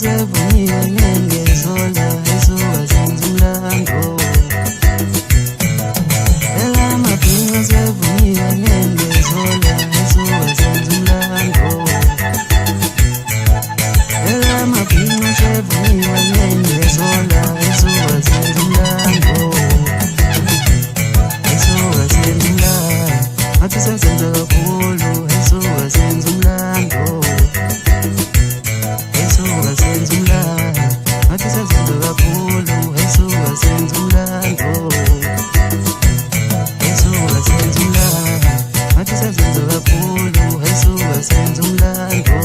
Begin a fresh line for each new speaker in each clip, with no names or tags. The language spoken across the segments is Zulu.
sevunyiwe ngengezola esuka senza umlando. Amabhinqa sevunyiwe ngengezola esuka senza umlando. Amabhinqa sevunyiwe ngengezola esuka senza umlando. Esuka senza umlando, ngathi sesenza kakhulu esuka senza umlando. Esuka senza umlando, ngathi sesenza kakhulu esuka senza umlando. Esuka senza umlando, ngathi sesenza kakhulu esuka senza umlando.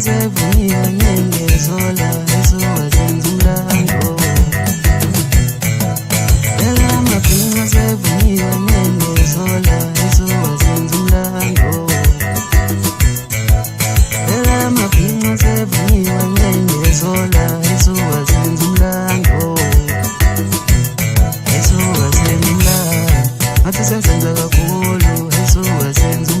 Sevunyiwe ngengezola esuka senza umlando. Amabhinqa sevunyiwe ngengezola esuka senza umlando. Amabhinqa sevunyiwe ngengezola esuka senza umlando. Esuka senza umlando, ngathi sesenza kakhulu esuka senza